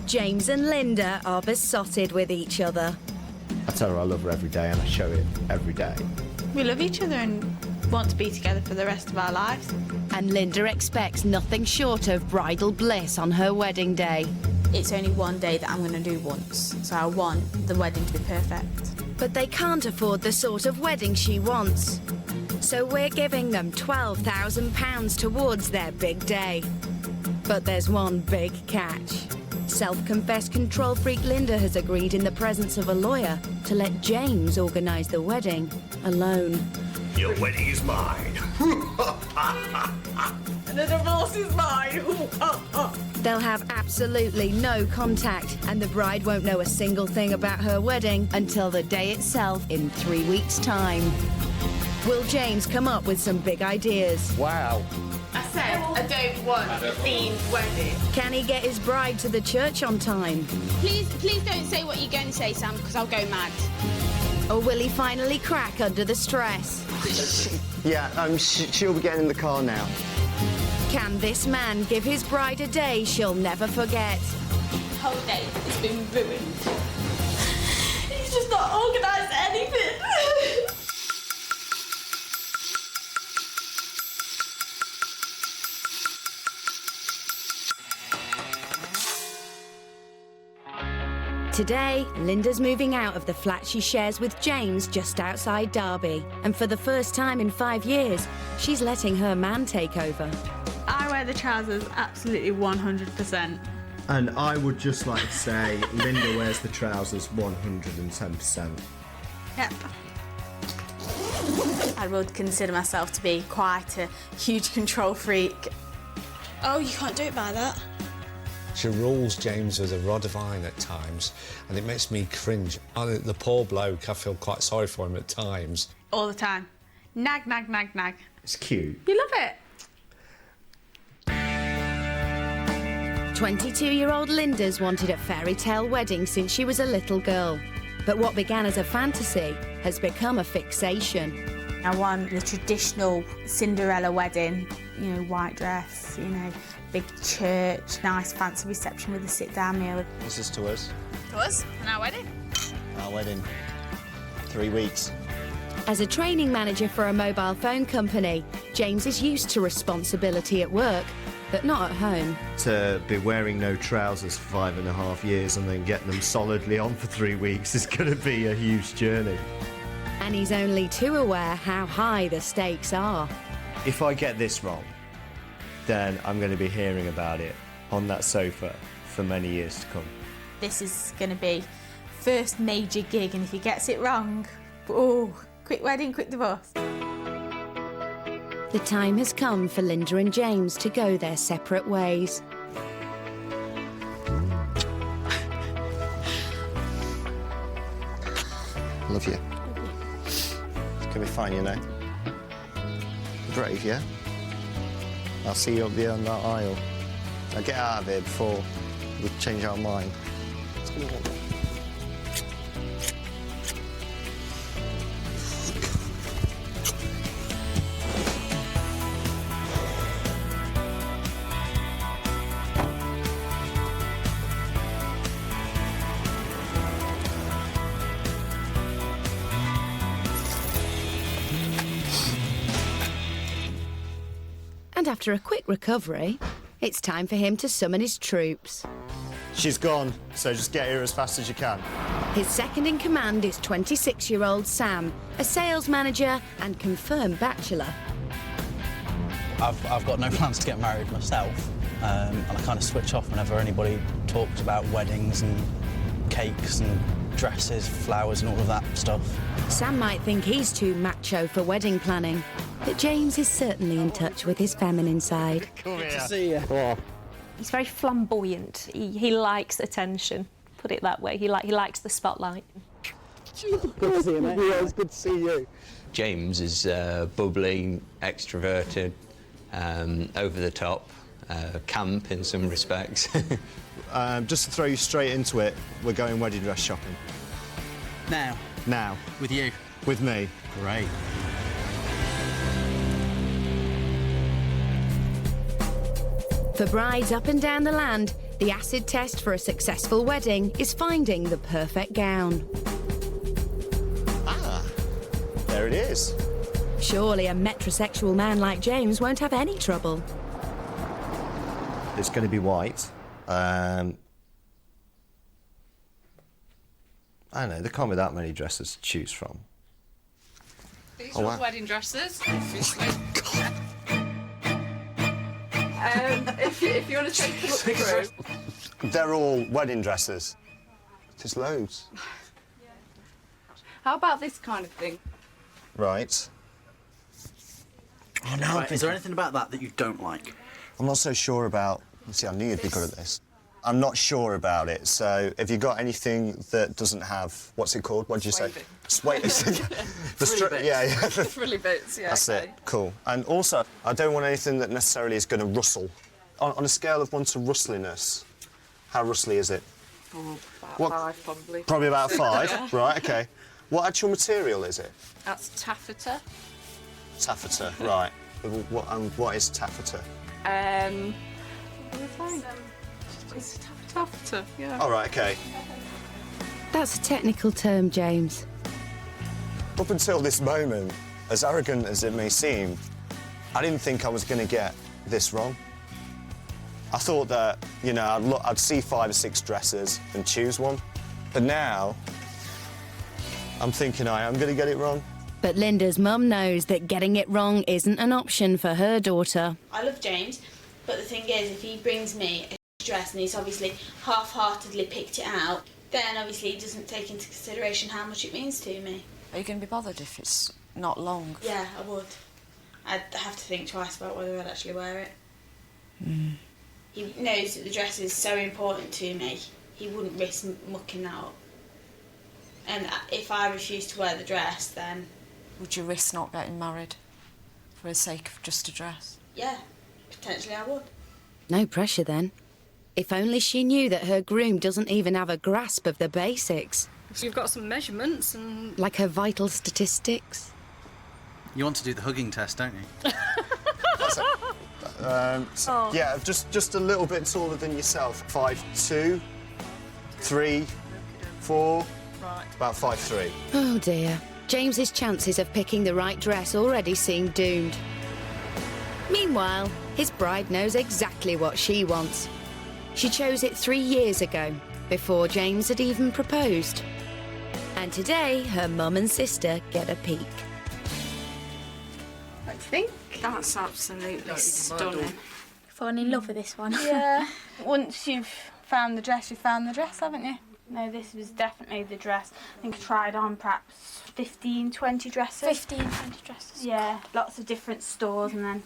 James and Linda are besotted with each other. I tell her I love her every day and I show it every day. We love each other and want to be together for the rest of our lives. And Linda expects nothing short of bridal bliss on her wedding day. It's only one day that I'm going to do once, so I want the wedding to be perfect. But they can't afford the sort of wedding she wants. So we're giving them £12,000 towards their big day. But there's one big catch. Self-confessed control freak Linda has agreed in the presence of a lawyer to let James organise the wedding alone. Your wedding is mine. And the divorce is mine. They'll have absolutely no contact, and the bride won't know a single thing about her wedding until the day itself in 3 weeks' time. Will James come up with some big ideas? Wow. I said I don't want a themed wedding. Can he get his bride to the church on time? Please don't say what you're going to say, Sam, because I'll go mad. Or will he finally crack under the stress? Yeah, she'll be getting in the car now. Can this man give his bride a day she'll never forget? The whole day has been ruined. He's just not organised anything. Today, Linda's moving out of the flat she shares with James just outside Derby. And for the first time in 5 years, she's letting her man take over. I wear the trousers absolutely 100%. And I would just like to say, Linda wears the trousers 110%. Yep. I would consider myself to be quite a huge control freak. Oh, you can't do it by that. She rules James with a rod of iron at times, and it makes me cringe. The poor bloke, I feel quite sorry for him at times. All the time. Nag, nag, nag, nag. It's cute. You love it? 22-year-old Linda's wanted a fairy tale wedding since she was a little girl. But what began as a fantasy has become a fixation. I want the traditional Cinderella wedding, you know, white dress, you know, big church, nice fancy reception with a sit-down meal. This is to us. To us? And our wedding? Our wedding. 3 weeks. As a training manager for a mobile phone company, James is used to responsibility at work, but not at home. To be wearing no trousers for 5.5 years and then getting them solidly on for 3 weeks is going to be a huge journey. And he's only too aware how high the stakes are. If I get this wrong, then I'm going to be hearing about it on that sofa for many years to come. This is going to be first major gig, and if he gets it wrong, oh, quick wedding, quick divorce. The time has come for Linda and James to go their separate ways. Love you. It's going to be fine, you know. Brave, yeah? I'll see you up there on that aisle. Now get out of here before we change our mind. It's going to be And after a quick recovery, it's time for him to summon his troops. She's gone, so just get here as fast as you can. His second in command is 26-year-old Sam, a sales manager and confirmed bachelor. I've got no plans to get married myself, and I kind of switch off whenever anybody talks about weddings and cakes and dresses, flowers and all of that stuff. Sam might think he's too macho for wedding planning, but James is certainly in touch with his feminine side. Good to see you. Oh. He's very flamboyant. He likes attention, put it that way. He likes the spotlight. Good to see you, mate. Yeah, it's good to see you. James is bubbly, extroverted, over the top, camp in some respects. Just to throw you straight into it, we're going wedding dress shopping. Now? Now. With you? With me. Great. For brides up and down the land, the acid test for a successful wedding is finding the perfect gown. Ah, there it is. Surely a metrosexual man like James won't have any trouble. It's going to be white. I don't know, there can't be that many dresses to choose from. These Oh, are wow. all wedding dresses, obviously. If you want to take a look through. They're all wedding dresses. There's loads. How about this kind of thing? Right. Oh, no. Right, is there anything about that you don't like? I'm not so sure about... See, I knew you'd be good at this. I'm not sure about it, so have you got anything that doesn't have... What's it called? What did you say? Sway bits. Yeah, yeah. Frilly bits, yeah. That's okay. it. Cool. And also, I don't want anything that necessarily is going to rustle. On a scale of 1 to rustliness, how rustly is it? Oh, about What? 5, probably. Probably about 5. Yeah. Right, OK. What actual material is it? That's taffeta. Taffeta, right. What is taffeta? It's taffeta, yeah. All right, OK. That's a technical term, James. Up until this moment, as arrogant as it may seem, I didn't think I was going to get this wrong. I thought that, you know, I'd see 5 or 6 dresses and choose one. But now, I'm thinking I am going to get it wrong. But Linda's mum knows that getting it wrong isn't an option for her daughter. I love James, but the thing is, if he brings me a dress and he's obviously half-heartedly picked it out, then obviously he doesn't take into consideration how much it means to me. Are you going to be bothered if it's not long? Yeah, I would. I'd have to think twice about whether I'd actually wear it. He knows that the dress is so important to me, he wouldn't risk mucking that up. And if I refuse to wear the dress, then... Would you risk not getting married for the sake of just a dress? yeah, potentially I would. No pressure then. If only she knew that her groom doesn't even have a grasp of the basics, So you've got some measurements and... like her vital statistics. You want to do the hugging test, don't you? Yeah, just a little bit taller than yourself. 5'2", 3, 4, Right. about 5'3". Oh dear. James's chances of picking the right dress already seem doomed. Meanwhile, his bride knows exactly what she wants. She chose it 3 years ago, before James had even proposed. And today, her mum and sister get a peek. What do you think? That's absolutely stunning. Fallen in love with this one. Yeah. Once you've found the dress, you've found the dress, haven't you? No, this was definitely the dress. I think I tried on perhaps 15, 20 dresses. 15, 20 dresses? Yeah, lots of different stores, and then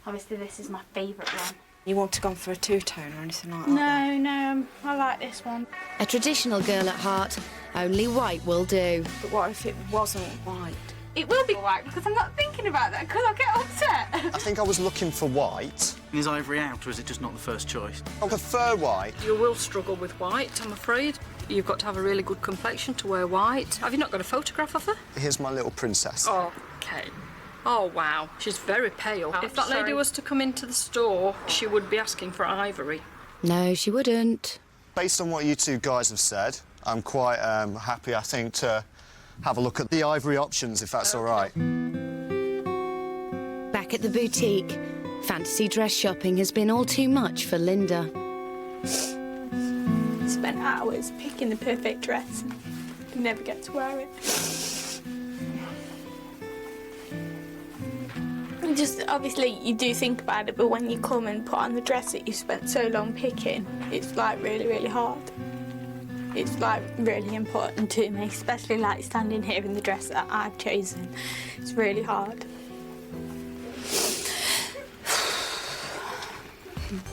obviously this is my favourite one. You want to go for a two-tone or anything like that? No, I like this one. A traditional girl at heart, only white will do. But what if it wasn't white? It will be white because I'm not thinking about that because I'll get upset. I think I was looking for white. Is ivory out, or is it just not the first choice? I prefer white. You will struggle with white, I'm afraid. You've got to have a really good complexion to wear white. Have you not got a photograph of her? Here's my little princess. Oh, okay. Oh, wow. She's very pale. If that lady was to come into the store, she would be asking for ivory. No, she wouldn't. Based on what you two guys have said, I'm quite happy, I think, to have a look at the ivory options, if that's all right. Back at the boutique, fantasy dress shopping has been all too much for Linda. Spent hours picking the perfect dress and never get to wear it. Just obviously you do think about it, but when you come and put on the dress that you spent so long picking, it's like really, really hard. It's like really important to me, especially like standing here in the dress that I've chosen. It's really hard.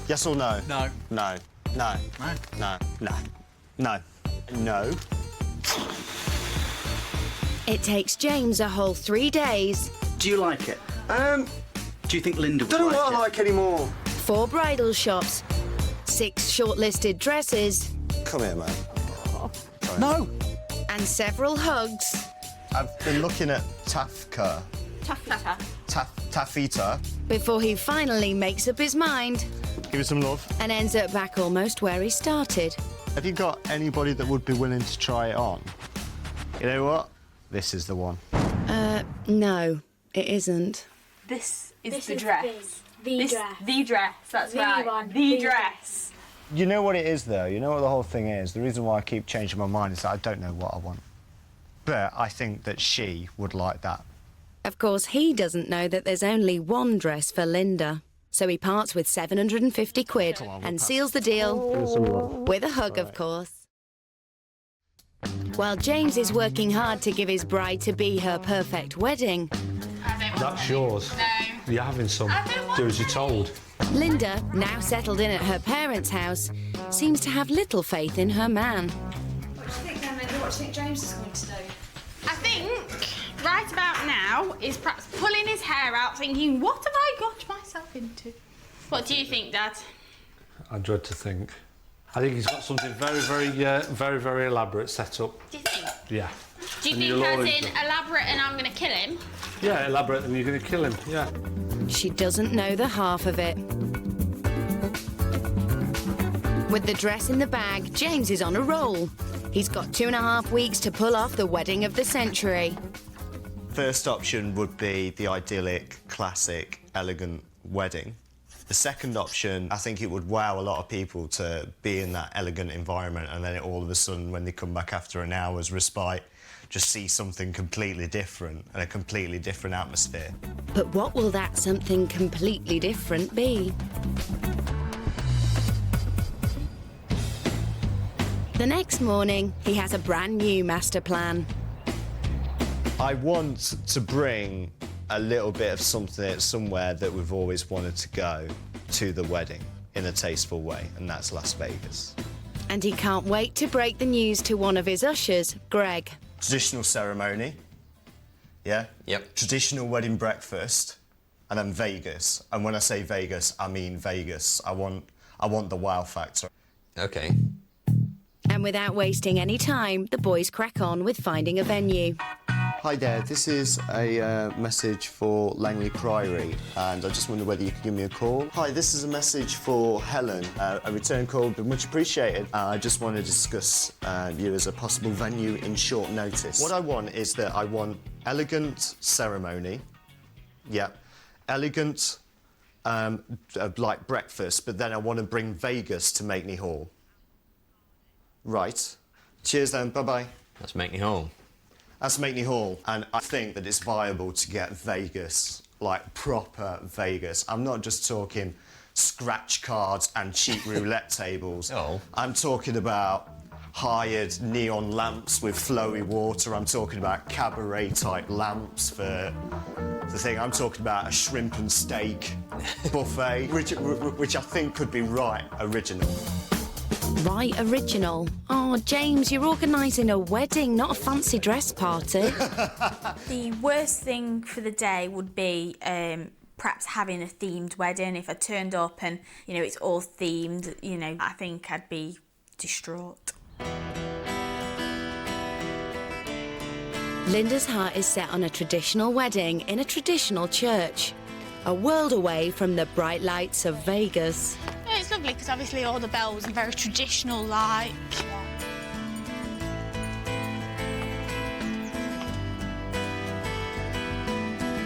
Yes or no? No. No. No. No. No. No. No. No. It takes James a whole 3 days, Do you like it? Do you think Linda would Don't know like what it? I like anymore. 4 bridal shops, 6 shortlisted dresses, Come here, man. No. and several hugs. I've been looking at Taffeta. Taffeta. taffeta. Before he finally makes up his mind Give it some love. and ends up back almost where he started. Have you got anybody that would be willing to try it on? You know what? This is the one. No, it isn't. This is the dress. The dress. The dress, that's right. one. The dress. You know what it is, though? You know what the whole thing is? The reason why I keep changing my mind is that I don't know what I want. But I think that she would like that. Of course, he doesn't know that there's only one dress for Linda. So he parts with 750 quid and seals the deal with a hug, of course. While James is working hard to give his bride-to-be her perfect wedding, That's yours. No. You're having some. Do as you're told. Linda, now settled in at her parents' house, seems to have little faith in her man. What do you think, then, Linda? What do you think James is going to do? I think right about now is perhaps pulling his hair out, thinking, what have I got myself into? What do you think, Dad? I dread to think. I think he's got something very elaborate set up. Do you think? Yeah. Do you And think you'll as always in do. elaborate and I'm going to kill him? Yeah, elaborate, and you're going to kill him. Yeah. She doesn't know the half of it. With the dress in the bag, James is on a roll. He's got 2.5 weeks to pull off the wedding of the century. First option would be the idyllic, classic, elegant wedding. The second option, I think it would wow a lot of people to be in that elegant environment, and then all of a sudden, when they come back after an hour's respite, just see something completely different and a completely different atmosphere. But what will that something completely different be? The next morning, he has a brand new master plan. I want to bring a little bit of something somewhere that we've always wanted to go to the wedding in a tasteful way, and that's Las Vegas. And he can't wait to break the news to one of his ushers, Greg. Traditional ceremony, yeah? Yep. Traditional wedding breakfast, and then Vegas. And when I say Vegas, I mean Vegas. I want the wow factor. OK. And without wasting any time, the boys crack on with finding a venue. Hi there, this is a message for Langley Priory, and I just wonder whether you could give me a call. Hi, this is a message for Helen. A return call would be much appreciated. I just want to discuss you as a possible venue in short notice. What I want is that I want elegant ceremony, yeah, elegant like breakfast, but then I want to bring Vegas to Makeney Hall. Right. Cheers then, bye-bye. That's Makeney Hall. That's Makeney Hall, and I think that it's viable to get Vegas, like proper Vegas. I'm not just talking scratch cards and cheap roulette tables. Oh. I'm talking about hired neon lamps with flowy water. I'm talking about cabaret-type lamps for the thing. I'm talking about a shrimp and steak buffet, which I think could be right original. Right, original. Oh, James, you're organising a wedding, not a fancy dress party. The worst thing for the day would be perhaps having a themed wedding. If I turned up and, you know, it's all themed, you know, I think I'd be distraught. Linda's heart is set on a traditional wedding in a traditional church, a world away from the bright lights of Vegas. Yeah, it's lovely because obviously all the bells are very traditional-like.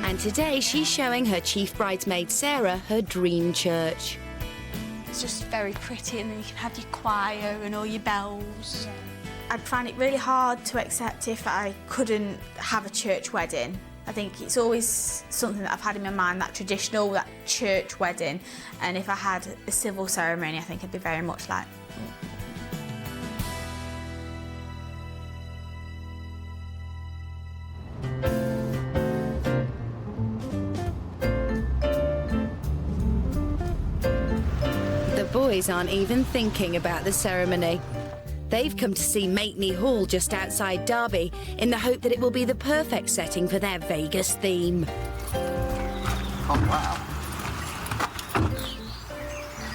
And today she's showing her chief bridesmaid Sarah her dream church. It's just very pretty, and then you can have your choir and all your bells. I'd find it really hard to accept if I couldn't have a church wedding. I think it's always something that I've had in my mind, that traditional, that church wedding. And if I had a civil ceremony, I think I'd be very much like... The boys aren't even thinking about the ceremony. They've come to see Makeney Hall just outside Derby in the hope that it will be the perfect setting for their Vegas theme. Oh, wow.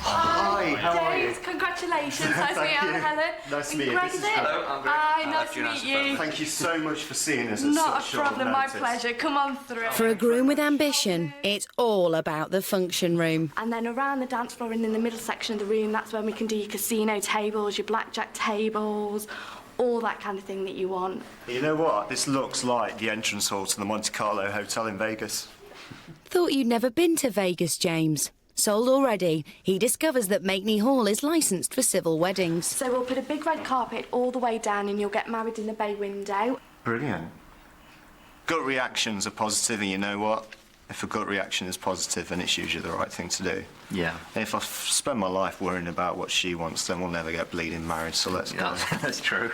Hi. How are you? James, congratulations. Nice to meet you. Thank I'm you. Helen. Nice to meet you. Greg, This is is it? Hello, I'm Greg. Hi, I nice left to you an meet answer you. Thank you so much for seeing us at Not such a short problem, my notice. pleasure. Come on through. For a groom with ambition, it's all about the function room. And then around the dance floor and in the middle section of the room, that's when we can do your casino tables, your blackjack tables, all that kind of thing that you want. You know what? This looks like the entrance hall to the Monte Carlo Hotel in Vegas. Thought you'd never been to Vegas, James. Sold already, he discovers that Makeney Hall is licensed for civil weddings. So we'll put a big red carpet all the way down and you'll get married in the bay window. Brilliant. Gut reactions are positive, and you know what? If a gut reaction is positive, then it's usually the right thing to do. Yeah. If I spend my life worrying about what she wants, then we'll never get bleeding married, so let's go. That's true.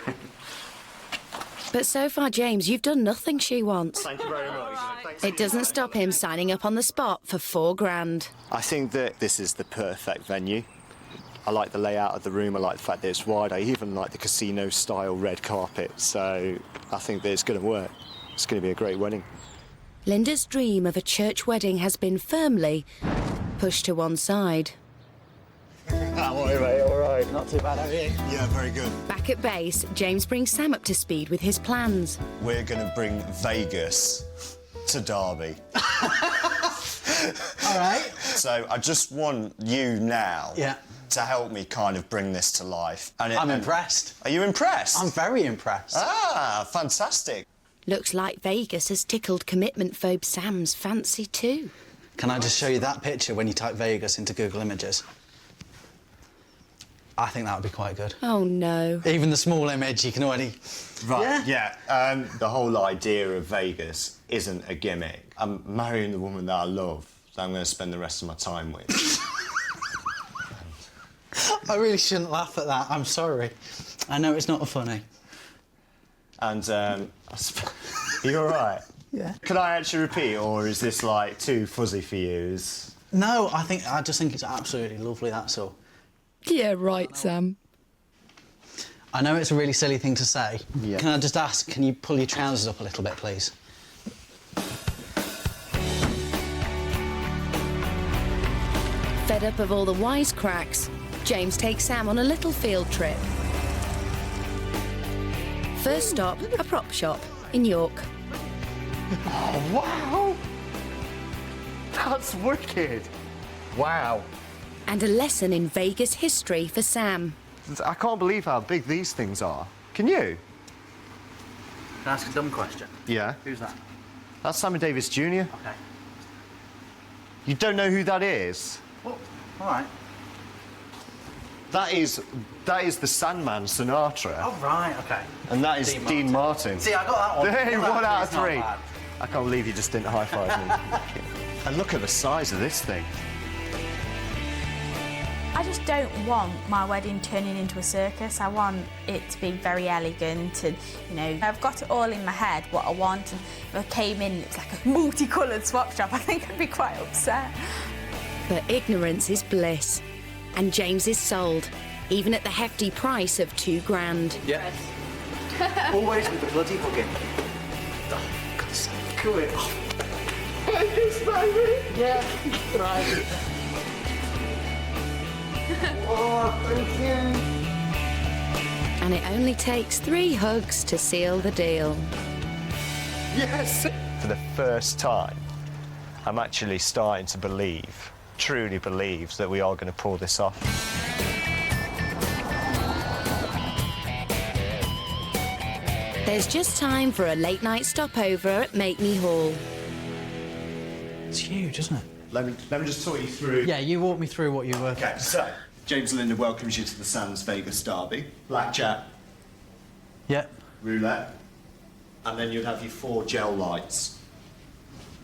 But so far, James, you've done nothing she wants. Thank you very much. Thanks. It doesn't stop him signing up on the spot for $4,000. I think that this is the perfect venue. I like the layout of the room, I like the fact that it's wide, I even like the casino-style red carpet, so I think that it's going to work. It's going to be a great wedding. Linda's dream of a church wedding has been firmly pushed to one side. How are you, mate? All right. Not too bad, are you? Yeah, very good. Back at base, James brings Sam up to speed with his plans. We're going to bring Vegas to Derby. All right. So I just want you now to help me kind of bring this to life. I'm impressed. Are you impressed? I'm very impressed. Ah, fantastic. Looks like Vegas has tickled commitment phobe Sam's fancy too. Can I just show you that picture when you type Vegas into Google Images? I think that would be quite good. Oh, no. Even the small image, you can already... Right, yeah. The whole idea of Vegas isn't a gimmick. I'm marrying the woman that I love, that I'm going to spend the rest of my time with. I really shouldn't laugh at that. I'm sorry. I know it's not funny. And, are you all right? Yeah. Can I actually repeat, or is this, like, too fuzzy for you? No, I just think it's absolutely lovely, that's all. Yeah, right, Sam. I know it's a really silly thing to say. Yeah. Can I just ask, can you pull your trousers up a little bit, please? Fed up of all the wisecracks, James takes Sam on a little field trip. First stop, a prop shop in York. Oh, wow! That's wicked. Wow. And a lesson in Vegas history for Sam. I can't believe how big these things are. Can you? Can I ask a dumb question? Yeah. Who's that? That's Sammy Davis Jr. Okay. You don't know who that is? Well, all right. That is the Sandman Sinatra. Oh, right, OK. And that is Dean Martin. See, I got that one. Hey, Well, 1 out of it's not 3. bad. I can't believe you just didn't high-five me. And look at the size of this thing. I just don't want my wedding turning into a circus. I want it to be very elegant and, you know, I've got it all in my head what I want, and if I came in it's like a multicoloured swap shop, I think I'd be quite upset. But ignorance is bliss. And James is sold, even at the hefty price of $2,000. Yeah. Always with the bloody hugging. Oh, God's sake. Cool it. Vegas, baby! Yeah, right. Oh, thank you. And it only takes 3 hugs to seal the deal. Yes! For the first time, I'm actually starting to believe, truly believe, that we are going to pull this off. There's just time for a late-night stopover at Makeney Hall. It's huge, isn't it? Let me just talk you through. Yeah, you walk me through what you were... Okay, so James and Linda welcomes you to the Sands Vegas Derby. Blackjack, Yep. roulette, and then you'd have your 4 gel lights.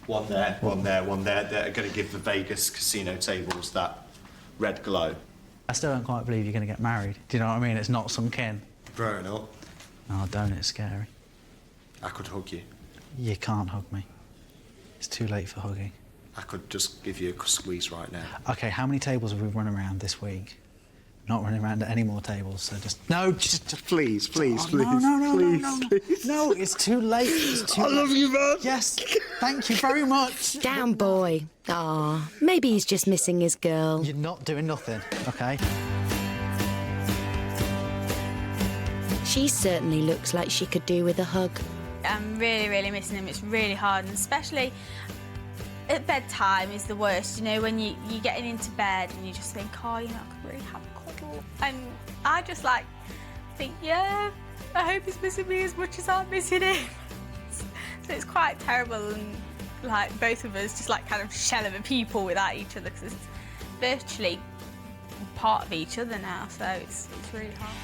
One there, one there, one there, that are going to give the Vegas casino tables that red glow. I still don't quite believe you're going to get married. Do you know what I mean? It's not sunk in. Growing up, Oh, don't, it's scary. I could hug you. You can't hug me. It's too late for hugging. I could just give you a squeeze right now. OK, how many tables have we run around this week? Not running around at any more tables, so just... No, just... Please, please, Oh, please, no, please. No, it's too late. It's too I love you, man. Yes, thank you very much. Down, boy. Ah, maybe he's just missing his girl. You're not doing nothing, OK? She certainly looks like she could do with a hug. I'm really, really missing him. It's really hard, and especially at bedtime is the worst, you know, when you're getting into bed and you just think, oh, you know, I could really have a cuddle. And I just, like, think, yeah, I hope he's missing me as much as I'm missing him. So it's quite terrible, and, like, both of us just, like, kind of shell of a people without each other, because it's virtually part of each other now, so it's really hard.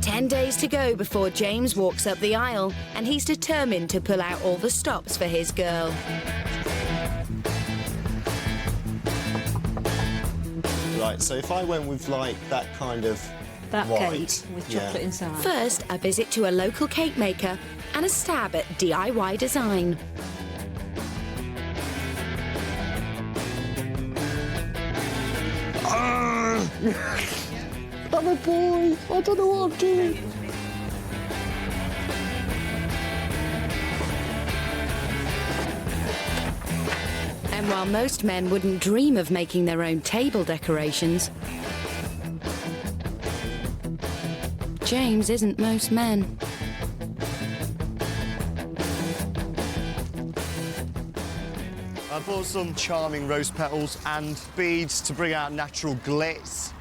10 days to go before James walks up the aisle, and he's determined to pull out all the stops for his girl. Right, so if I went with, like, that kind of that white... cake with chocolate inside. First, a visit to a local cake maker and a stab at DIY design. I'm a boy. I don't know what I'm doing. And while most men wouldn't dream of making their own table decorations, James isn't most men. I bought some charming rose petals and beads to bring out natural glitz,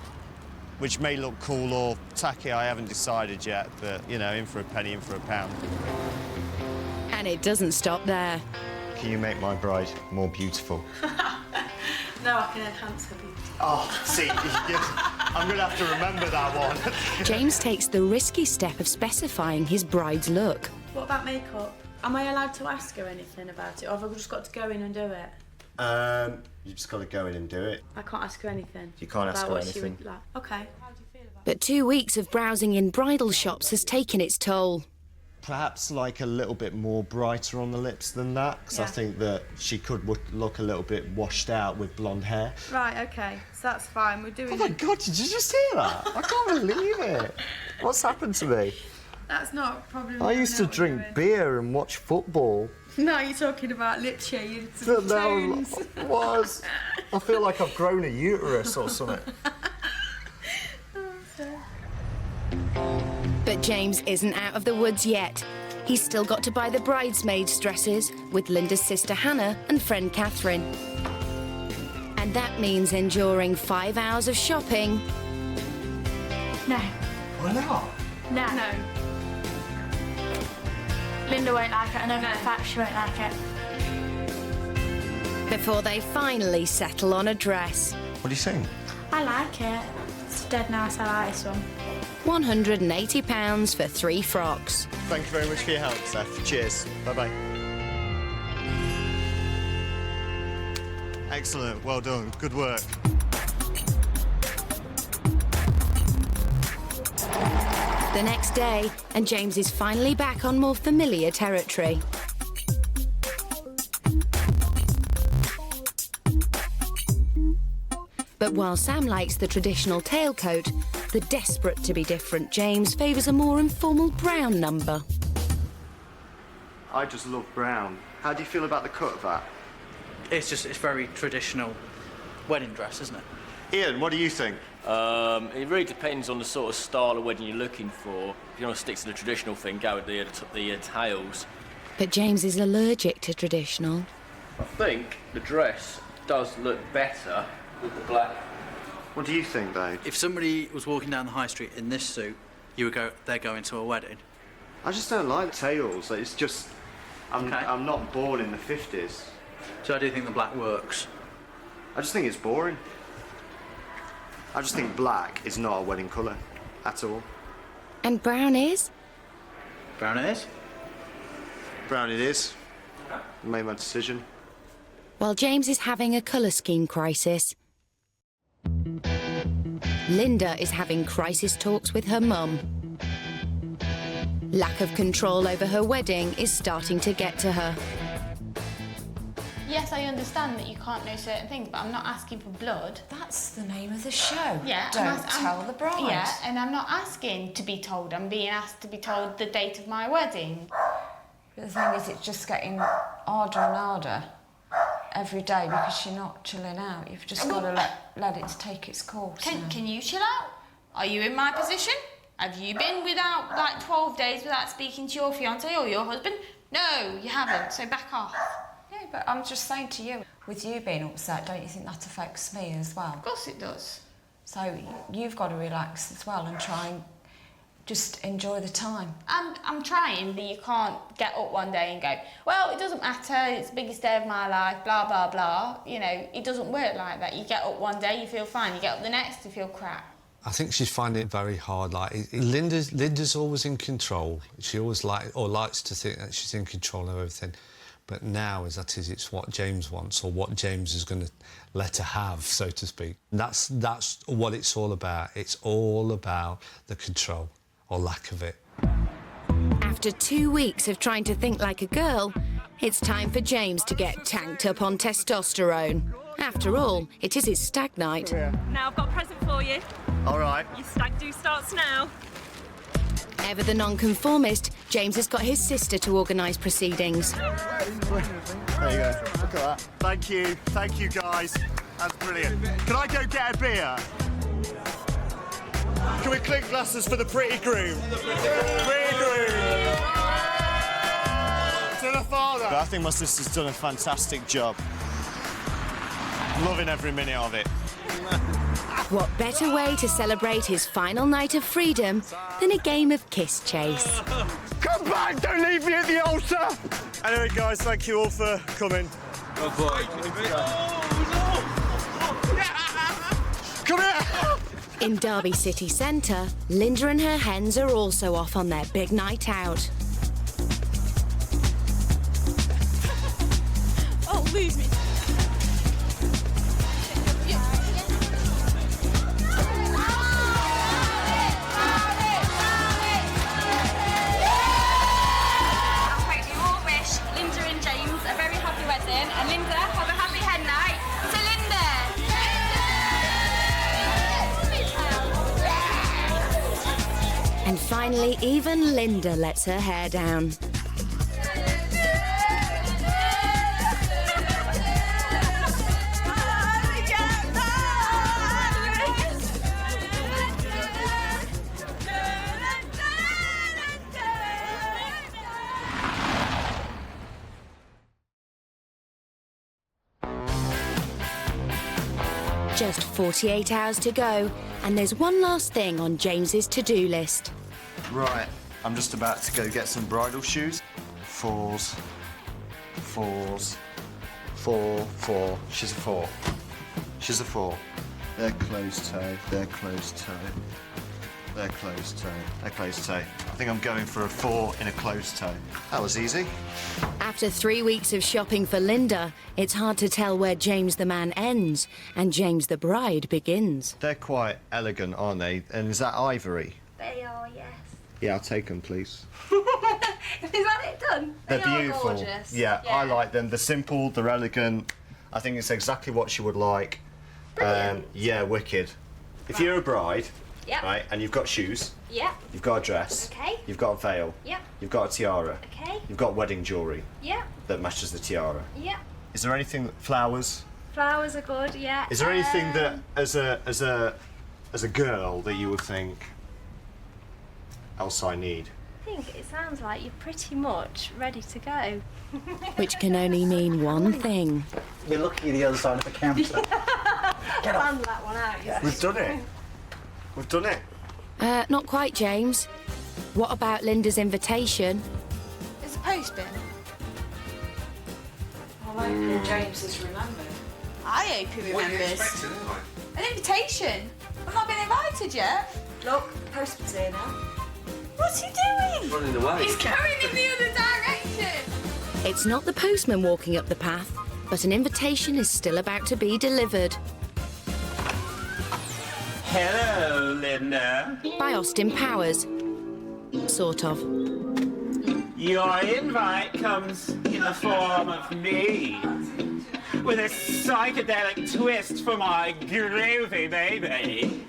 which may look cool or tacky, I haven't decided yet, but, you know, in for a penny, in for a pound. And it doesn't stop there. Can you make my bride more beautiful? No, I can enhance her beauty. Oh, see, I'm going to have to remember that one. James takes the risky step of specifying his bride's look. What about makeup? Am I allowed to ask her anything about it, or have I just got to go in and do it? You just got to go in and do it. I can't ask her anything. You can't ask about her what anything. She would like. Okay. How do you feel about But 2 weeks of browsing in bridal shops has taken its toll. Perhaps like a little bit more brighter on the lips than that, because I think that she could look a little bit washed out with blonde hair. Right, OK, so that's fine. We're doing... Oh my God, did you just hear that? I can't believe it. What's happened to me? That's not probably... I used to drink beer and watch football. No, you're talking about lip shades and No, tones. was. I feel like I've grown a uterus or something. But James isn't out of the woods yet. He's still got to buy the bridesmaids' dresses with Linda's sister Hannah and friend Catherine. And that means enduring 5 hours of shopping. No. Why not? No. No. Linda won't like it. I know for a fact she won't like it. Before they finally settle on a dress. What do you think? I like it. It's dead nice. I like this one. £180 for 3 frocks. Thank you very much for your help, Seth. Cheers. Bye-bye. Excellent. Well done. Good work. The next day, and James is finally back on more familiar territory. But while Sam likes the traditional tailcoat, the desperate to be different James favours a more informal brown number. I just love brown. How do you feel about the cut of that? It's very traditional wedding dress, isn't it? Ian, what do you think? It really depends on the sort of style of wedding you're looking for. If you want to stick to the traditional thing, go with the tails. But James is allergic to traditional. I think the dress does look better with the black. What do you think, though? If somebody was walking down the high street in this suit, they're going to a wedding. I just don't like tails. It's just... I'm not born in the 50s. So I do think the black works. I just think it's boring. I just think black is not a wedding colour at all. And brown is? Brown it is. Brown it is. I made my decision. While James is having a colour scheme crisis, Linda is having crisis talks with her mum. Lack of control over her wedding is starting to get to her. Yes, I understand that you can't know certain things, but I'm not asking for blood. That's the name of the show. Yeah. Don't tell the bride. Yeah, and I'm not asking to be told. I'm being asked to be told the date of my wedding. But the thing is, it's just getting harder and harder. every day because you're not chilling out. You've just got to let it take its course. Can you chill out? Are you in my position? Have you been without, like, 12 days without speaking to your fiancé or your husband? No, you haven't, so back off. Yeah, but I'm just saying to you, with you being upset, don't you think that affects me as well? Of course it does. So you've got to relax as well and try and just enjoy the time. I'm trying, but you can't get up one day and go, well, it doesn't matter, it's the biggest day of my life, blah, blah, blah. You know, it doesn't work like that. You get up one day, you feel fine. You get up the next, you feel crap. I think she's finding it very hard. Like, Linda's always in control. She always likes to think that she's in control of everything. But now, it's what James wants or what James is going to let her have, so to speak. That's what it's all about. It's all about the control, or lack of it. After 2 weeks of trying to think like a girl, it's time for James to get tanked up on testosterone. After all, it is his stag night. Now I've got a present for you. All right. Your stag do starts now. Ever the nonconformist, James has got his sister to organise proceedings. There you go. Look at that. Thank you guys. That's brilliant. Can I go get a beer? Can we clink glasses for the pretty groom? Pretty groom! To the father! I think my sister's done a fantastic job. Loving every minute of it. What better way to celebrate his final night of freedom than a game of kiss chase? Come back! Don't leave me at the altar! Anyway, guys, thank you all for coming. Good boy. Come here! In Derby city centre, Linda and her hens are also off on their big night out. Oh, lose me. And Linda, have a happy hen night. To Linda! And finally, even Linda lets her hair down. Just 48 hours to go, and there's one last thing on James's to-do list. Right, I'm just about to go get some bridal shoes. Fours. Four. She's a four. She's a four. They're closed toe, they're closed toe. They're closed toe, they're closed toe. I think I'm going for a 4 in a closed toe. That was easy. After 3 weeks of shopping for Linda, it's hard to tell where James the man ends and James the bride begins. They're quite elegant, aren't they? And is that ivory? They are, yes. Yeah, I'll take them, please. Is that it done? They're They are beautiful. gorgeous. Yeah, I like them. They're simple, they're elegant. I think it's exactly what she would like. Yeah, wicked. If you're a bride, yep. right, and you've got shoes, Yep. you've got a dress, Okay. you've got a veil, Yep. you've got a tiara, Okay. you've got wedding jewellery Yep. that matches the tiara. Yep. Is there anything, flowers? Flowers are good, yeah. Is there anything that, as a girl, that you would think, else I need? I think it sounds like you're pretty much ready to go. Which can only mean one thing. You're lucky you're the other side of the counter. Get off. That one out. Yeah. We've done it. We've done it. Not quite, James. What about Linda's invitation? Is the post bin? I hope James has remembered. I hope he remembers. An invitation? I've not been invited yet. Look, the postman's here now. What's he doing? Running away. He's going in the other direction. It's not the postman walking up the path, but an invitation is still about to be delivered. Hello, Linda. By Austin Powers. Sort of. Your invite comes in the form of me, with a psychedelic twist for my groovy baby.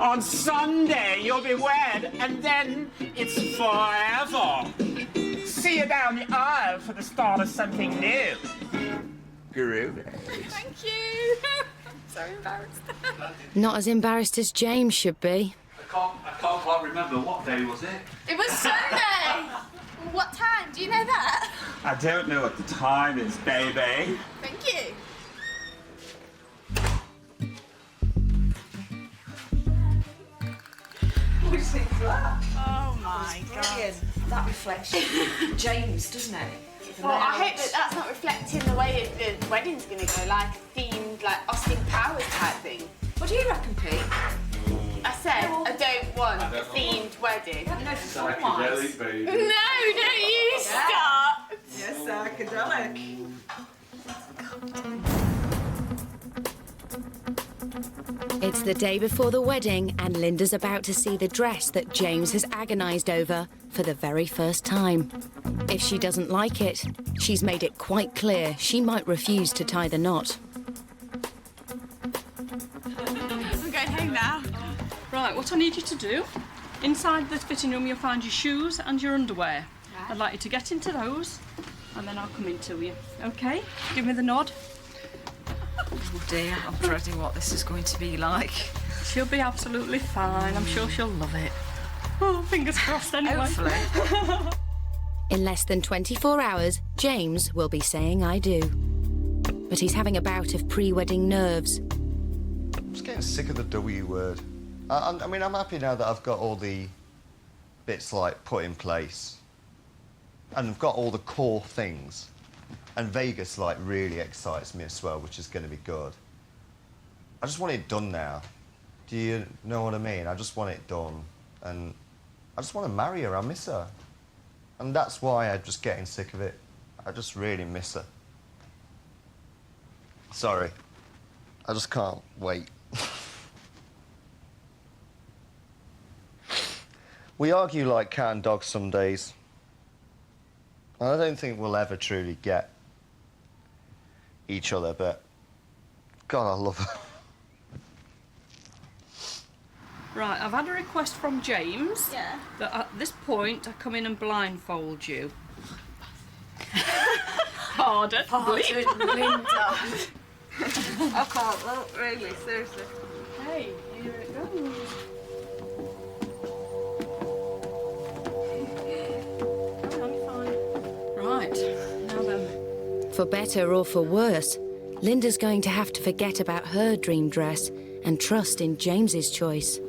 On Sunday, you'll be wed, and then it's forever. See you down the aisle for the start of something new. groovy. Thank you. So embarrassed. Not as embarrassed as James should be. I can't quite remember. What day was it? It was Sunday. What time? Do you know that? I don't know what the time is, baby. Thank you. What do you think of that? Oh my God. That reflects James, doesn't it? Well, I hope that that's not reflecting the way the wedding's going to go, like a themed, like Austin Powers type thing. What do you reckon, Pete? I said I don't want a themed wedding. No, Psychedelic, baby. No, don't you start. Yes, psychedelic. It's the day before the wedding, and Linda's about to see the dress that James has agonised over for the very first time. If she doesn't like it, she's made it quite clear she might refuse to tie the knot. I'm going home now. Right, what I need you to do, inside the fitting room you'll find your shoes and your underwear. Right. I'd like you to get into those and then I'll come into you. OK? Give me the nod. Oh dear, I'm dreading what this is going to be like. She'll be absolutely fine. I'm sure she'll love it. Oh, fingers crossed anyway. Hopefully. In less than 24 hours, James will be saying I do. But he's having a bout of pre-wedding nerves. I'm just getting sick of the W word. I mean, I'm happy now that I've got all the bits, like, put in place. And I've got all the core things. And Vegas, like, really excites me as well, which is going to be good. I just want it done now. Do you know what I mean? I just want it done. And I just want to marry her. I miss her. And that's why I'm just getting sick of it. I just really miss her. Sorry. I just can't wait. We argue like cat and dog some days. And I don't think we'll ever truly get each other, but God, I love her. Right, I've had a request from James Yeah. that at this point I come in and blindfold you. Pardon? Linda. I can't look, really, seriously. Hey, here it goes. Right, now then. For better or for worse, Linda's going to have to forget about her dream dress and trust in James's choice.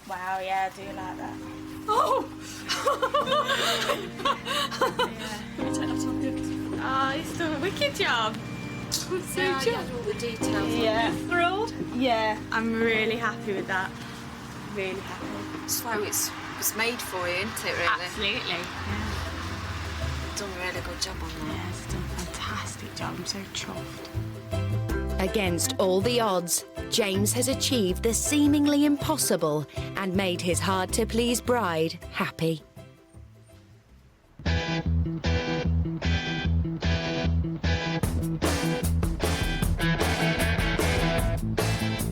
Wow, yeah, I do like that. Oh! Can you take that off you? Oh, he's done a wicked job. I'm so Yeah, chuffed. you had all the details. Yeah. You thrilled? Yeah, I'm really happy with that. Really happy. So it was made for you, isn't it, really? Absolutely. You've done a really good job on that. Yeah, it's done a fantastic job. I'm so chuffed. Against all the odds, James has achieved the seemingly impossible and made his hard-to-please bride happy.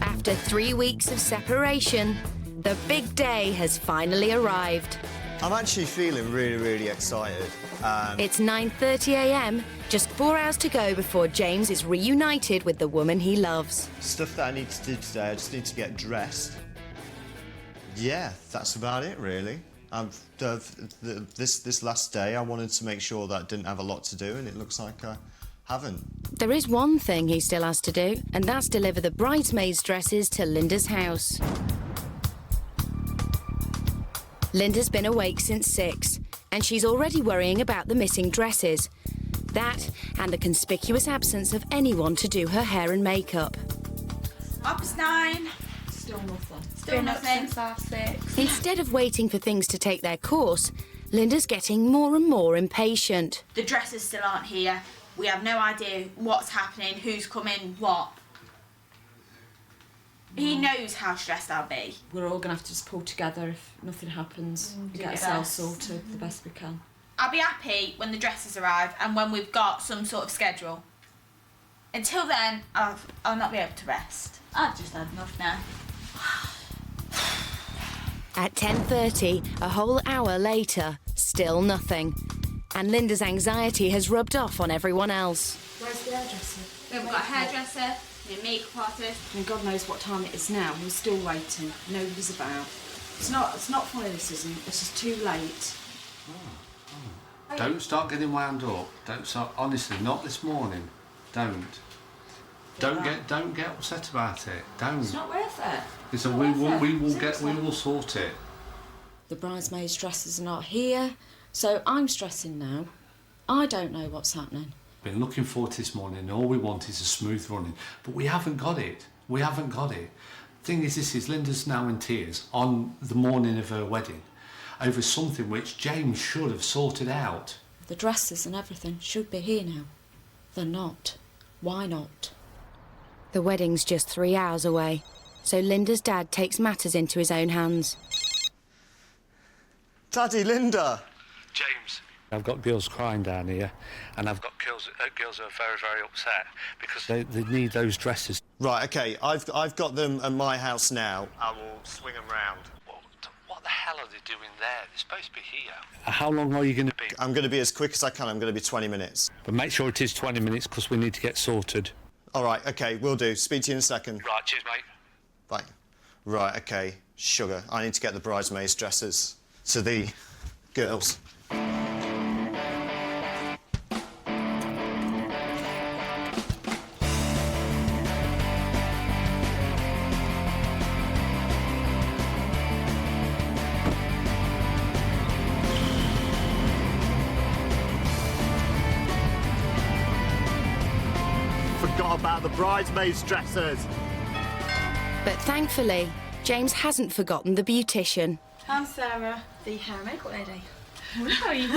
After 3 weeks of separation, the big day has finally arrived. I'm actually feeling really, really excited. It's 9:30 a.m., just 4 hours to go before James is reunited with the woman he loves. Stuff that I need to do today, I just need to get dressed. Yeah, that's about it, really. This last day, I wanted to make sure that I didn't have a lot to do, and it looks like I haven't. There is one thing he still has to do, and that's deliver the bridesmaids' dresses to Linda's house. Linda's been awake since 6, and she's already worrying about the missing dresses. That, and the conspicuous absence of anyone to do her hair and makeup. Up is 9. Still nothing. Still nothing. Since half 6. Instead of waiting for things to take their course, Linda's getting more and more impatient. The dresses still aren't here. We have no idea what's happening, who's coming, what. He knows how stressed I'll be. We're all going to have to just pull together if nothing happens. Do Get your ourselves best. sorted the best we can. I'll be happy when the dresses arrive and when we've got some sort of schedule. Until then, I'll not be able to rest. I've just had enough now. At 10:30, a whole hour later, still nothing. and Linda's anxiety has rubbed off on everyone else. Where's the hairdresser? We've got a hairdresser, a makeup artist. And God knows what time it is now. We're still waiting. Nobody's about. It's not Finalizing. It's just too late. Don't start getting wound up. Don't start. Honestly, not this morning. Don't. Don't get upset about it. Don't. It's not worth it. Listen, we will sort it. The bridesmaids' dresses are not here, so I'm stressing now. I don't know what's happening. Been looking forward to this morning, and all we want is a smooth running, but we haven't got it. We haven't got it. Thing is, Linda's now in tears on the morning of her wedding over something which James should have sorted out. The dresses and everything should be here now. They're not. Why not? The wedding's just 3 hours away, so Linda's dad takes matters into his own hands. Daddy, Linda! James. I've got girls crying down here, and I've got girls who are very, very upset because they need those dresses. Right, OK, I've got them at my house now. I will swing them round. What the hell are they doing there? They're supposed to be here. How long are you going to be? I'm going to be as quick as I can. I'm going to be 20 minutes. But make sure it is 20 minutes because we need to get sorted. All right, OK, will do. Speak to you in a second. Right, cheers, mate. Bye. Right, OK, sugar. I need to get the bridesmaids' dresses to the girls. Forgot about the bridesmaids' dresses. But thankfully, James hasn't forgotten the beautician. I'm Sarah, the hair and makeup lady. How are you?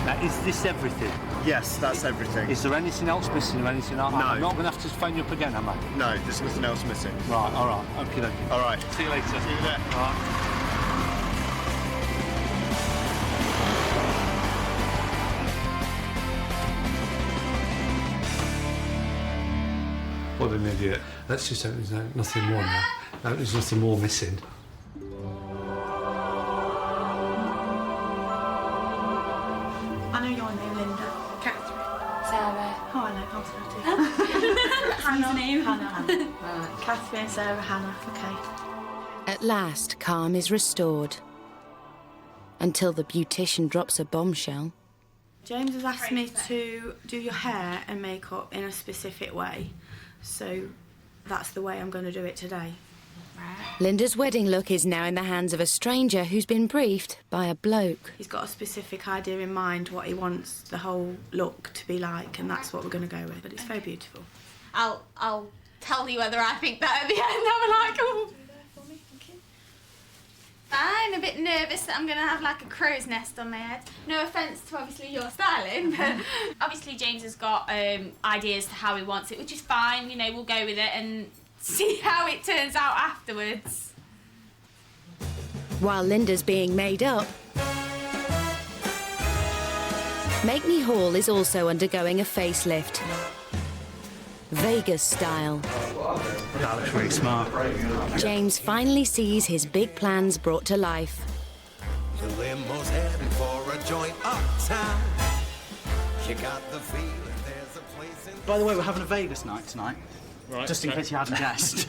Now, is this everything? Yes, that's everything. Is there anything else missing or anything? No. I'm not going to have to phone you up again, am I? No, there's nothing else missing. Right, all right. Okay, okay. All right. See you later. See you there. All right. What an idiot. Let's just hope there's nothing more now. No, there's nothing more missing. I know your name, Linda. Catherine. Sarah. Oh, I know. I'm sorry. Hannah. Name? Hannah. Right. Catherine, Sarah, Hannah. Okay. At last, calm is restored. Until the beautician drops a bombshell. James has asked me to do your hair and makeup in a specific way, so that's the way I'm going to do it today. Linda's wedding look is now in the hands of a stranger who's been briefed by a bloke. He's got a specific idea in mind what he wants the whole look to be like, and that's what we're going to go with. But it's very beautiful. I'll tell you whether I think that at the end. I'm like, oh. I'm a bit nervous that I'm going to have like a crow's nest on my head. No offence to obviously your styling, but obviously James has got ideas to how he wants it, which is fine. You know, we'll go with it and see how it turns out afterwards. While Linda's being made up, Make Me Hall is also undergoing a facelift. Vegas style. That looks really smart. James finally sees his big plans brought to life. The limo's heading for a joint uptown. You got the feeling there's a place in... By the way, we're having a Vegas night tonight. Right. Just in case you hadn't guessed.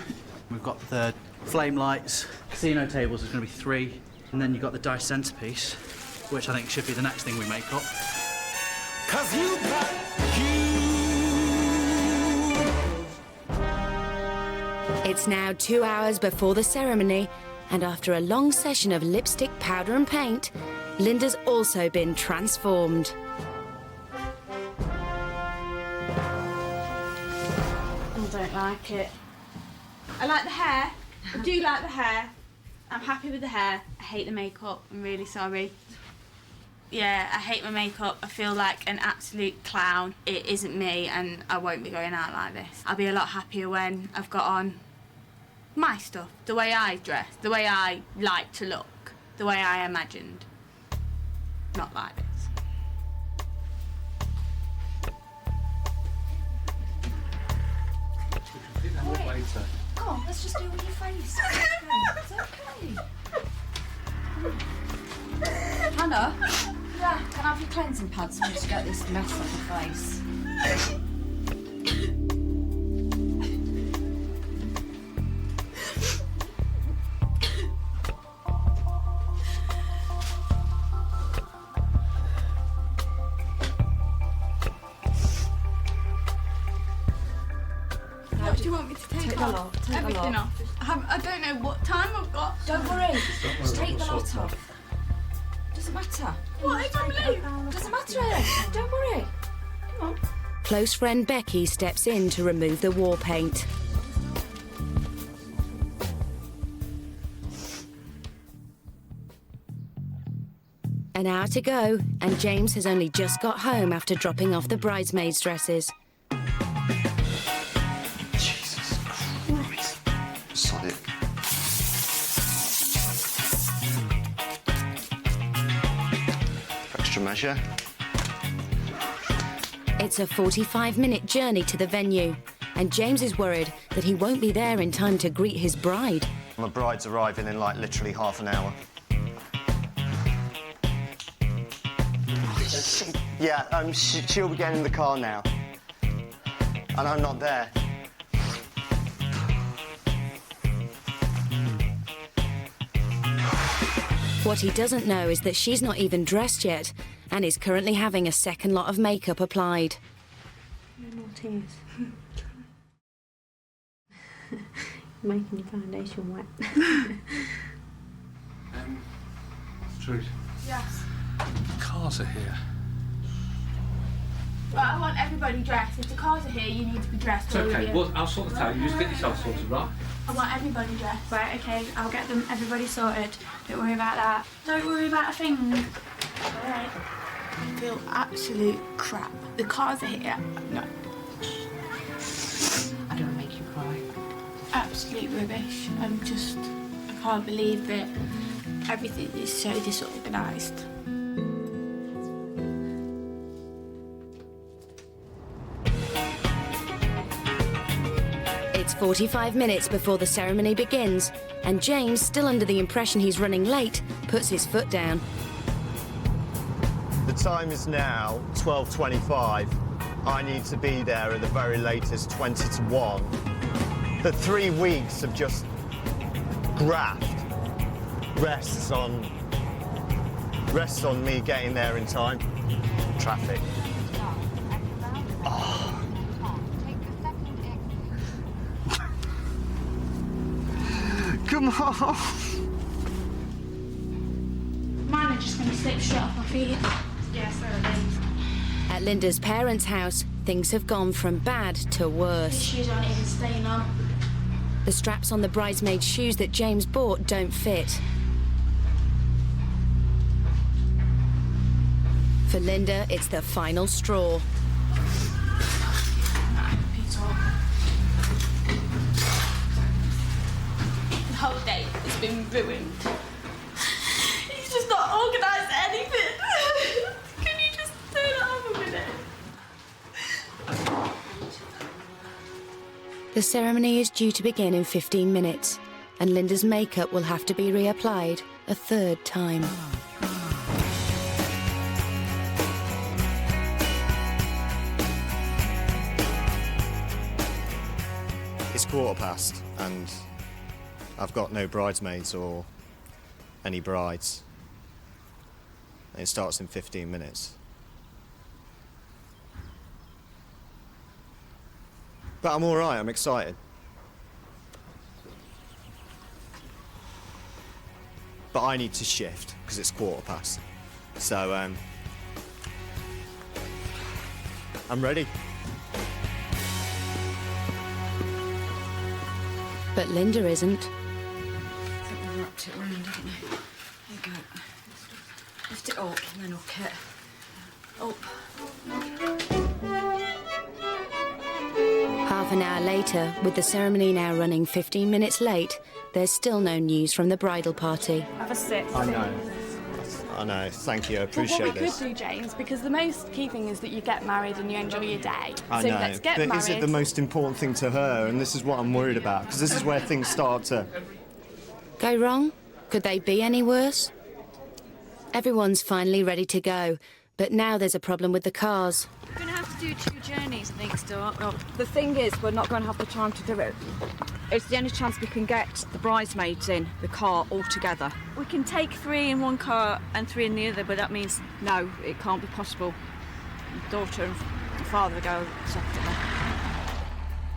We've got the flame lights, casino tables, there's going to be 3. And then you've got the dice centerpiece, which I think should be the next thing we make up. 'Cause you got It's now 2 hours before the ceremony, and after a long session of lipstick, powder and paint, Linda's also been transformed. I don't like it. I like the hair. I do like the hair. I'm happy with the hair. I hate the makeup. I'm really sorry. Yeah, I hate my makeup. I feel like an absolute clown. It isn't me, and I won't be going out like this. I'll be a lot happier when I've got on my stuff, the way I dress, the way I like to look, the way I imagined. Not like this. Later. Come on, let's just do it with your face. It's okay. It's okay. Hannah? Yeah? Can I have your cleansing pads so just get this mess off my face? What do you want me to take the off? lot, take the Everything lot. off. I don't know what time I've got. Don't worry. Just take the lot off. Doesn't matter. What if I'm late? Doesn't matter. Don't worry. Come on. Close friend Becky steps in to remove the war paint. An hour to go, and James has only just got home after dropping off the bridesmaids' dresses. Jesus Christ. Sod it. Extra measure. It's a 45-minute journey to the venue, and James is worried that he won't be there in time to greet his bride. My bride's arriving in, like, literally half an hour. Yeah, she'll be getting in the car now. And I'm not there. What he doesn't know is that she's not even dressed yet and is currently having a second lot of makeup applied. No more tears. Making your foundation wet. Trude, Yes. the cars are here. Right, I want everybody dressed. If the cars are here, you need to be dressed. It's okay. Well, I'll sort it out. You just get yourself sorted, right? I want everybody dressed. Right, okay, I'll get them, everybody sorted. Don't worry about that. Don't worry about a thing. Alright. I feel absolute crap. The cars are here. No. I don't make you cry. Absolute rubbish. I can't believe that everything is so disorganised. It's 45 minutes before the ceremony begins, and James, still under the impression he's running late, puts his foot down. The time is now 12:25. I need to be there at the very latest 20 to 1. The 3 weeks of just graft rests on me getting there in time. Traffic. Oh. Come on. Mine are just going to slip straight off my feet. Yes, there it is. At Linda's parents' house, things have gone from bad to These worse. shoes aren't even staying on. The straps on the bridesmaid shoes that James bought don't fit. For Linda, it's the final straw. The whole day has been ruined. He's just not organised anything. Can you just turn it off a minute? The ceremony is due to begin in 15 minutes, and Linda's makeup will have to be reapplied a third time. It's 1:15 and I've got no bridesmaids or any brides. It starts in 15 minutes. But I'm all right, I'm excited. But I need to shift because it's 1:15. So, I'm ready. But Linda isn't. I think we wrapped it round, haven't we? There you go. Lift it up and then hook it. Up. Half an hour later, with the ceremony now running 15 minutes late, there's still no news from the bridal party. Have a sip. I know, thank you, I appreciate What we this. could do, James, because the most key thing is that you get married and you enjoy your day. I so know, let's get but married. is it the most important thing to her? And this is what I'm worried about, because this is where things start to... Go wrong? Could they be any worse? Everyone's finally ready to go, but now there's a problem with the cars. We're going to have to do 2 journeys, I think, still, aren't we? The thing is, we're not going to have the time to do it. It's the only chance we can get the bridesmaids in the car all together. We can take 3 in one car and 3 in the other, but that means, no, it can't be possible. The daughter and the father go separately.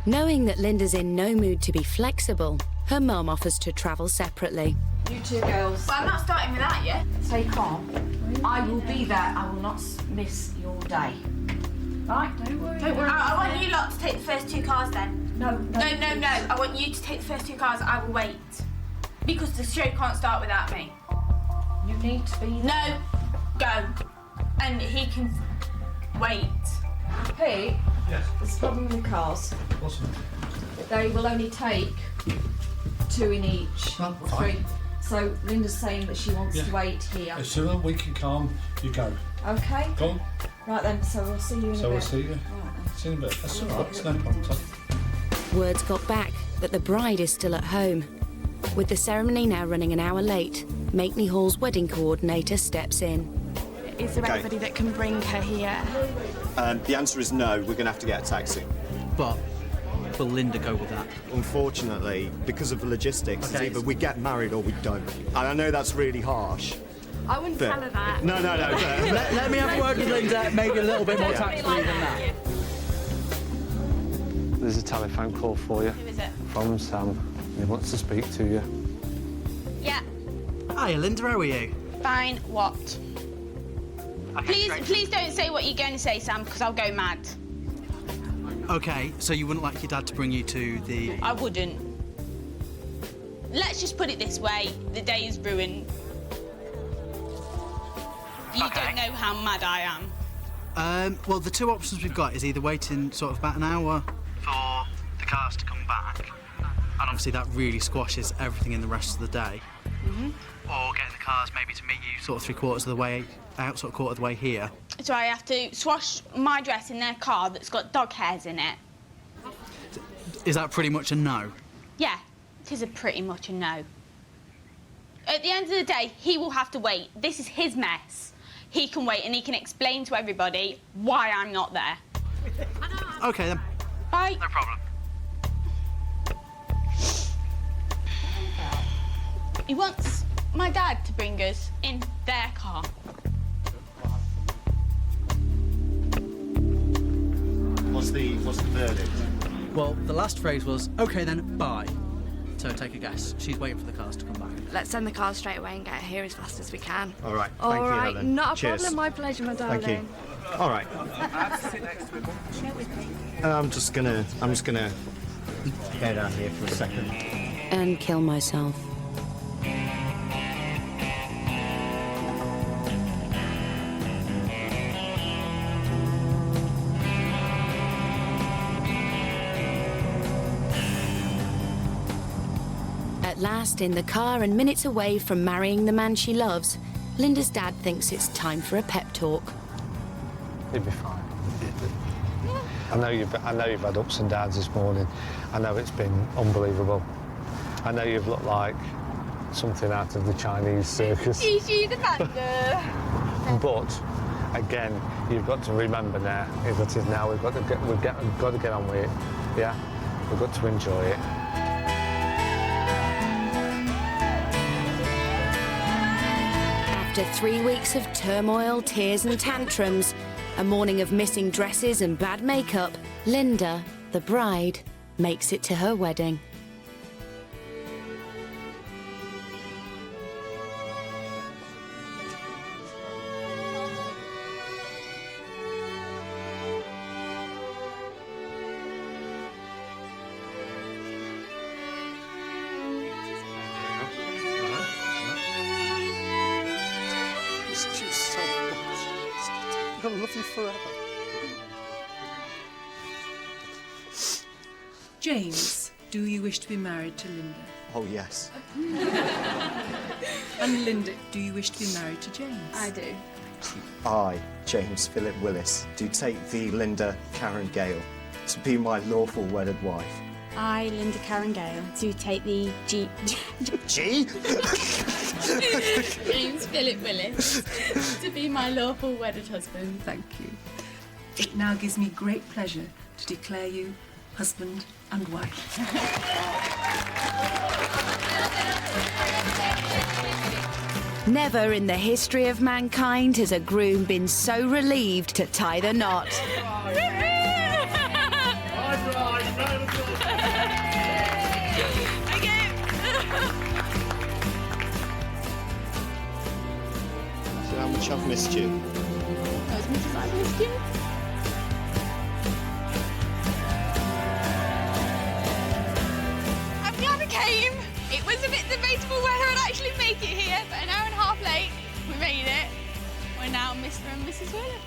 Knowing that Linda's in no mood to be flexible, her mum offers to travel separately. You 2 girls. Well, I'm not starting with that yet. Stay calm. I will be there. I will not miss your day. Right? Don't worry. Don't worry. I want you lot to take the first 2 cars then. No. No. I want you to take the first 2 cars. I will wait. Because the show can't start without me. You need to be there. No. Go. And he can wait. Pete? Yes? There's a problem with the cars. What's the matter? They will only take 2 in each. Oh, or fine. 3. So Linda's saying that she wants to wait here. As soon as we can calm, you go. Okay. Go on. Right then, so we'll see you in a bit. So we'll see you. Right then. See you in a bit. That's all right. It's no problem, Todd. Word's got back that the bride is still at home. With the ceremony now running an hour late, Makeney Hall's wedding coordinator steps in. Is there Okay. anybody that can bring her here? The answer is no. We're going to have to get a taxi. But will Linda go with that? Unfortunately, because of the logistics, Okay. it's either we get married or we don't. And I know that's really harsh. I wouldn't But- tell her that. No. But Let me have a word with Linda, maybe a little bit more tactfully than that. There's a telephone call for you. Who is it? From Sam. He wants to speak to you. Yeah. Hiya, Linda, how are you? Fine. What? Please don't say what you're going to say, Sam, because I'll go mad. Okay, so you wouldn't like your dad to bring you to the... I wouldn't. Let's just put it this way. The day is ruined. You don't know how mad I am. Well, the 2 options we've got is either waiting sort of about an hour for the cars to come back, and obviously that really squashes everything in the rest of the day, or getting the cars maybe to meet you sort of 3/4 of the way out, sort of 1/4 of the way here. So I have to swash my dress in their car that's got dog hairs in it. Is that pretty much a no? Yeah, it is pretty much a no. At the end of the day, he will have to wait. This is his mess. He can wait and he can explain to everybody why I'm not there. Okay then. Bye. No problem. He wants my dad to bring us in their car. What's the verdict? Well, the last phrase was, okay then, bye. So take a guess. She's waiting for the cars to come back. Let's send the cars straight away and get her here as fast as we can. All right. All Thank you, right, Helen. not a Cheers. problem. My pleasure, my darling. Thank you. All right. I'm just gonna get out here for a second. And kill myself. At last, in the car and minutes away from marrying the man she loves, Linda's dad thinks it's time for a pep talk. You'll be fine. I know you've had ups and downs this morning. I know it's been unbelievable. I know you've looked like something out of the Chinese circus. Gigi the panda. But again, you've got to remember now, if it is now, we've got to get on with it. Yeah, we've got to enjoy it. After 3 weeks of turmoil, tears and tantrums, a morning of missing dresses and bad makeup, Linda, the bride, makes it to her wedding. It's just so much. I'm gonna love you forever. James, do you wish to be married to Linda? Oh yes. And Linda, do you wish to be married to James? I do. I, James Philip Willis, do take thee, Linda Karen Gale, to be my lawful wedded wife, I, Linda Karen Gale, do take the G? James Philip Willis to be my lawful wedded husband. Thank you. It now gives me great pleasure to declare you husband and wife. Never in the history of mankind has a groom been so relieved to tie the knot. How much I've missed you. As much as I've missed you. I'm glad I came. It was a bit debatable whether I'd actually make it here, but an hour and a half late, we made it. We're now Mr. and Mrs. Willis.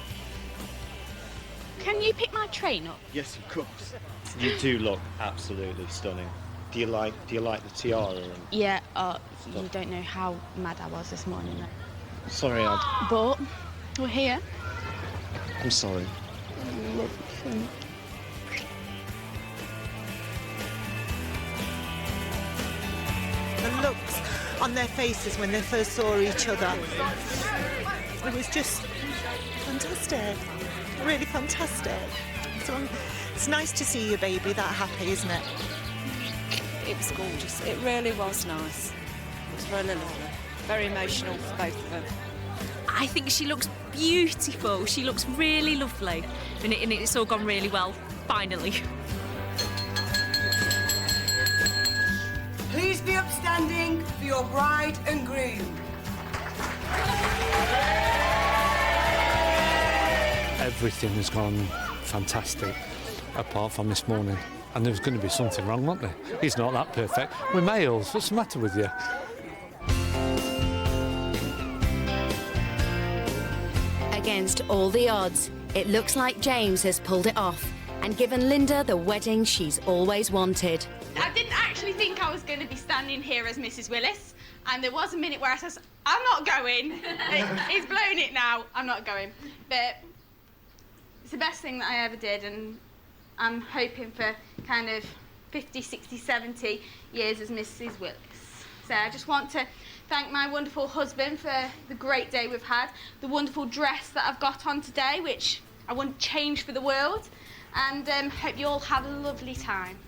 Can you pick my train up? Yes, of course. You do look absolutely stunning. Do you like the tiara? Yeah, you don't know how mad I was this morning. Sorry, But we're here. I'm sorry. The looks on their faces when they first saw each other. It was just fantastic. Really fantastic. So it's nice to see your baby that happy, isn't it? It was gorgeous. It really was nice. It was really lovely. Very emotional for both of them. I think she looks beautiful. She looks really lovely. And it's all gone really well, finally. Please be upstanding for your bride and groom. Everything has gone fantastic, apart from this morning. And there was going to be something wrong, wasn't there? He's not that perfect. We're males. What's the matter with you? Against all the odds, it looks like James has pulled it off and given Linda the wedding she's always wanted. I didn't actually think I was going to be standing here as Mrs. Willis, and there was a minute where I said, I'm not going. He's blown it now. I'm not going. But it's the best thing that I ever did, and I'm hoping for kind of 50, 60, 70 years as Mrs. Willis. So I just want to thank my wonderful husband for the great day we've had, the wonderful dress that I've got on today, which I wouldn't change for the world, and hope you all have a lovely time.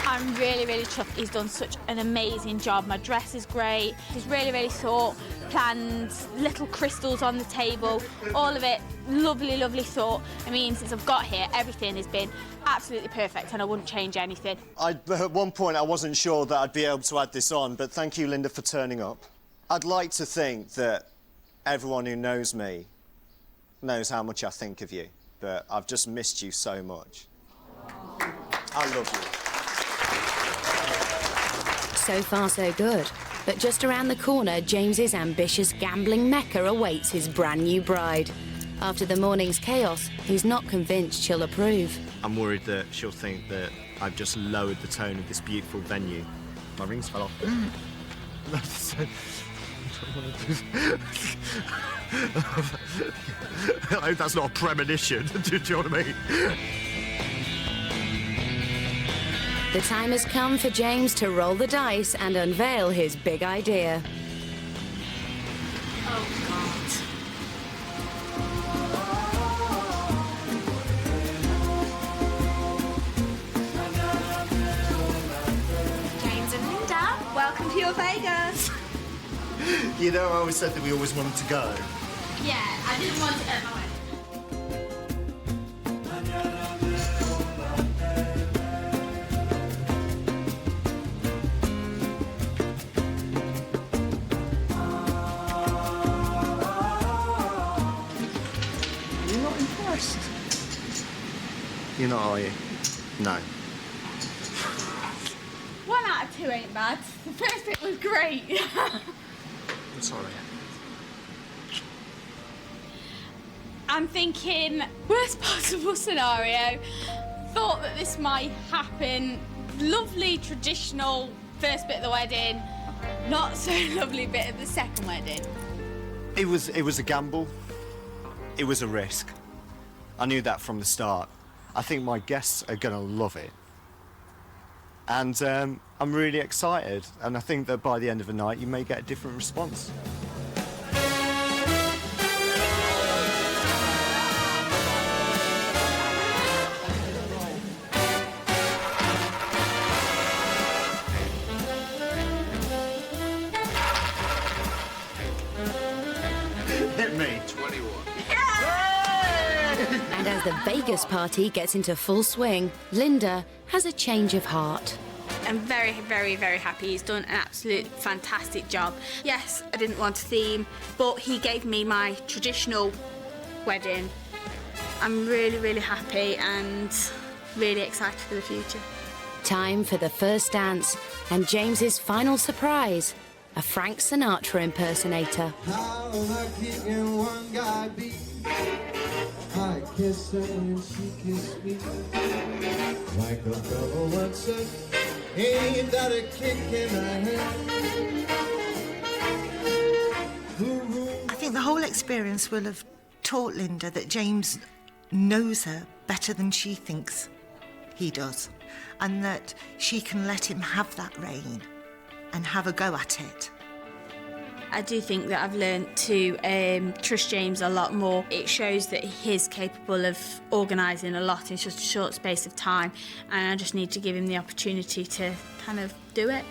I'm really, really chuffed. He's done such an amazing job. My dress is great. He's really, really thought, planned, little crystals on the table, all of it, lovely, lovely thought. I mean, since I've got here, everything has been absolutely perfect and I wouldn't change anything. At one point, I wasn't sure that I'd be able to add this on, but thank you, Linda, for turning up. I'd like to think that everyone who knows me knows how much I think of you, but I've just missed you so much. I love you. So far, so good. But just around the corner, James's ambitious gambling mecca awaits his brand new bride. After the morning's chaos, he's not convinced she'll approve. I'm worried that she'll think that I've just lowered the tone of this beautiful venue. My rings fell off. I hope that's not a premonition. Do you know what I mean? The time has come for James to roll the dice and unveil his big idea. Oh, God. James and Linda, welcome to your Vegas. You know, I always said that we always wanted to go. Yeah, I didn't want it at my wedding. You're not impressed? You're not, are you? No. 1 out of 2 ain't bad. The first bit was great. I'm sorry. I'm thinking, worst possible scenario, thought that this might happen, lovely traditional first bit of the wedding, not so lovely bit of the second wedding. It was a gamble. it was a risk. I knew that from the start. I think my guests are going to love it. And I'm really excited, and I think that by the end of the night you may get a different response. Hit me. 21. And as the Vegas party gets into full swing, Linda has a change of heart. I'm very, very, very happy. He's done an absolute fantastic job. Yes, I didn't want a theme, but he gave me my traditional wedding. I'm really, really happy and really excited for the future. Time for the first dance and James's final surprise, a Frank Sinatra impersonator. How am I keeping one guy beat? I kiss her and she kissed me. Like a fellow once said, ain't that a kick in the head? I think the whole experience will have taught Linda that James knows her better than she thinks he does, and that she can let him have that reign and have a go at it. I do think that I've learned to trust James a lot more. It shows that he is capable of organising a lot in such a short space of time, and I just need to give him the opportunity to kind of do it.